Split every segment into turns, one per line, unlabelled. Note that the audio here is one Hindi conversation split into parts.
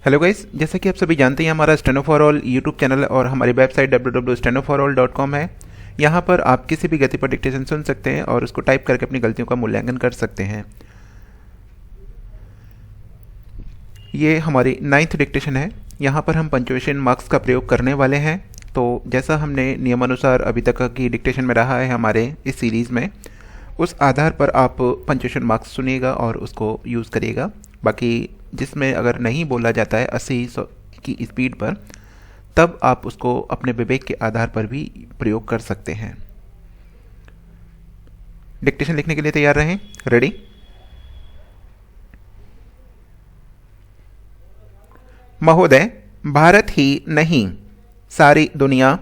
हेलो गाइस, जैसा कि आप सभी जानते हैं हमारा steno for all YouTube channel और हमारी वेबसाइट www.stenoforall.com है। यहाँ पर आप किसी भी गति पर डिक्टेशन सुन सकते हैं और उसको टाइप करके अपनी गलतियों का मूल्यांकन कर सकते हैं। ये हमारी 9th डिक्टेशन है। यहाँ पर हम पंक्चुएशन मार्क्स का प्रयोग करने वाले हैं। तो जैसा हमने नियमानुसार अभी तक की डिक्टेशन में रहा है हमारे इस सीरीज़ में, उस आधार पर आप पंक्चुएशन मार्क्स सुनिएगा और उसको यूज़ करिएगा। बाकी जिसमें अगर नहीं बोला जाता है 80 की स्पीड पर, तब आप उसको अपने विवेक के आधार पर भी प्रयोग कर सकते हैं। डिक्टेशन लिखने के लिए तैयार रहें। रेडी। महोदय, भारत ही नहीं सारी दुनिया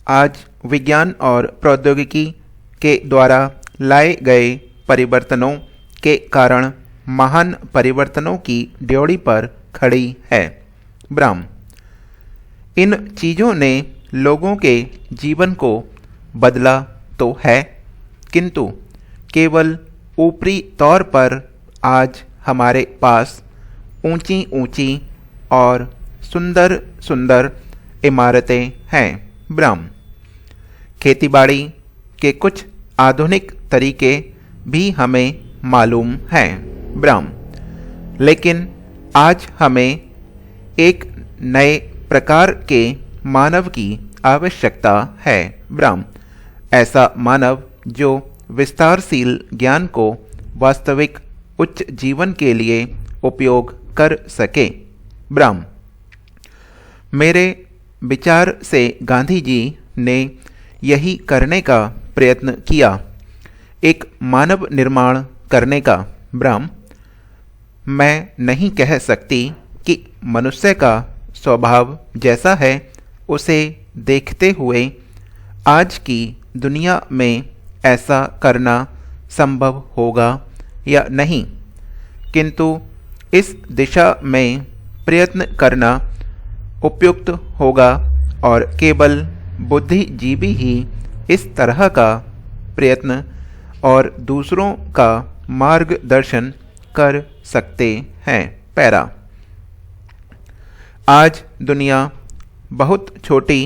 आज विज्ञान और प्रौद्योगिकी के द्वारा लाए गए परिवर्तनों के कारण महान परिवर्तनों की ड्योढ़ी पर खड़ी है। ब्राह्म, इन चीज़ों ने लोगों के जीवन को बदला तो है, किंतु केवल ऊपरी तौर पर आज हमारे पास ऊंची ऊंची और सुंदर सुंदर इमारतें हैं। ब्राह्म, खेतीबाड़ी के कुछ आधुनिक तरीके भी हमें मालूम हैं। ब्राह्म, लेकिन आज हमें एक नए प्रकार के मानव की आवश्यकता है। ब्राह्म, ऐसा मानव जो विस्तारशील ज्ञान को वास्तविक उच्च जीवन के लिए उपयोग कर सके। ब्राह्म, मेरे विचार से गांधी जी ने यही करने का प्रयत्न किया, एक मानव निर्माण करने का। ब्राह्म, मैं नहीं कह सकती कि मनुष्य का स्वभाव जैसा है उसे देखते हुए आज की दुनिया में ऐसा करना संभव होगा या नहीं, किंतु इस दिशा में प्रयत्न करना उपयुक्त होगा और केवल बुद्धिजीवी ही इस तरह का प्रयत्न और दूसरों का मार्गदर्शन कर सकते हैं। पैरा, आज दुनिया बहुत छोटी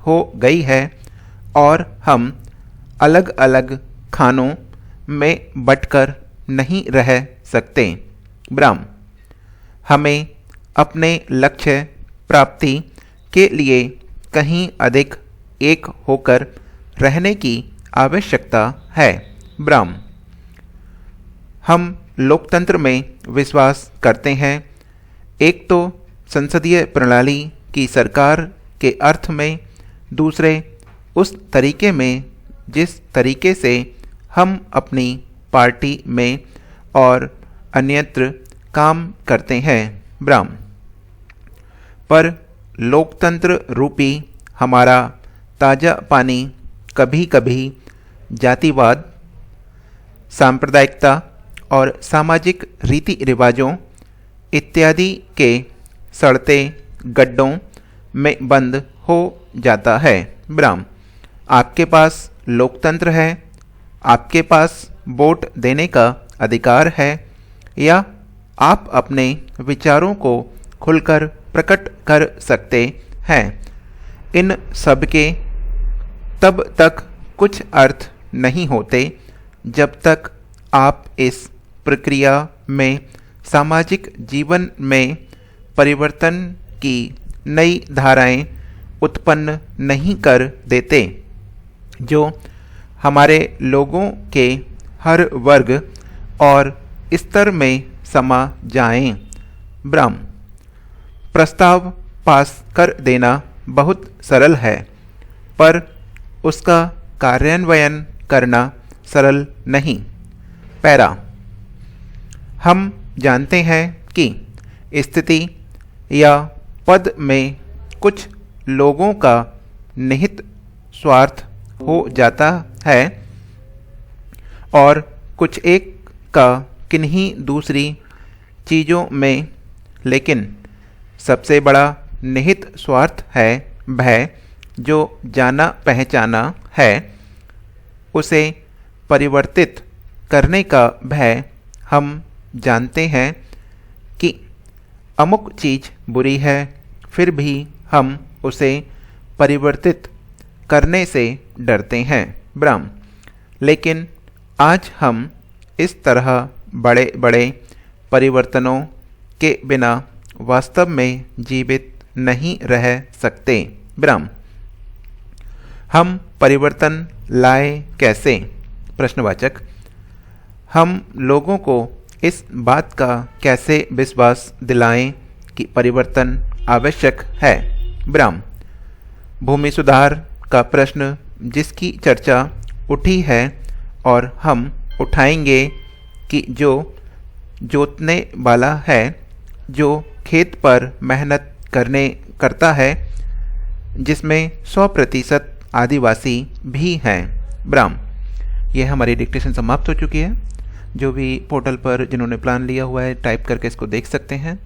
हो गई है और हम अलग अलग खानों में बंटकर नहीं रह सकते। ब्राह्म, हमें अपने लक्ष्य प्राप्ति के लिए कहीं अधिक एक होकर रहने की आवश्यकता है। ब्राह्म, हम लोकतंत्र में विश्वास करते हैं। एक तो संसदीय प्रणाली की सरकार के अर्थ में, दूसरे उस तरीके में जिस तरीके से हम अपनी पार्टी में और अन्यत्र काम करते हैं। ब्राह्म, पर लोकतंत्र रूपी हमारा ताज़ा पानी कभी कभी जातिवाद, सांप्रदायिकता और सामाजिक रीति रिवाजों इत्यादि के सड़ते गड्ढों में बंद हो जाता है। ब्राह्म, आपके पास लोकतंत्र है, आपके पास वोट देने का अधिकार है, या आप अपने विचारों को खुलकर प्रकट कर सकते हैं। इन सब के तब तक कुछ अर्थ नहीं होते जब तक आप इस प्रक्रिया में सामाजिक जीवन में परिवर्तन की नई धाराएं उत्पन्न नहीं कर देते, जो हमारे लोगों के हर वर्ग और स्तर में समा जाएं। ब्राह्म, प्रस्ताव पास कर देना बहुत सरल है, पर उसका कार्यान्वयन करना सरल नहीं। पैरा, हम जानते हैं कि स्थिति या पद में कुछ लोगों का निहित स्वार्थ हो जाता है और कुछ एक का किन्हीं दूसरी चीज़ों में, लेकिन सबसे बड़ा निहित स्वार्थ है भय, जो जाना पहचाना है। उसे परिवर्तित करने का भय। हम जानते हैं कि अमुक चीज़ बुरी है, फिर भी हम उसे परिवर्तित करने से डरते हैं। ब्राह्म, लेकिन आज हम इस तरह बड़े बड़े परिवर्तनों के बिना वास्तव में जीवित नहीं रह सकते। ब्राह्म, हम परिवर्तन लाए कैसे? प्रश्नवाचक, हम लोगों को इस बात का कैसे विश्वास दिलाएं कि परिवर्तन आवश्यक है? ब्राह्म, भूमि सुधार का प्रश्न जिसकी चर्चा उठी है और हम उठाएंगे कि जो जोतने वाला है, जो खेत पर मेहनत करता है, जिसमें 100% आदिवासी भी हैं। ब्राह्म, यह हमारी डिक्टेशन समाप्त हो चुकी है। जो भी पोर्टल पर जिन्होंने प्लान लिया हुआ है टाइप करके इसको देख सकते हैं।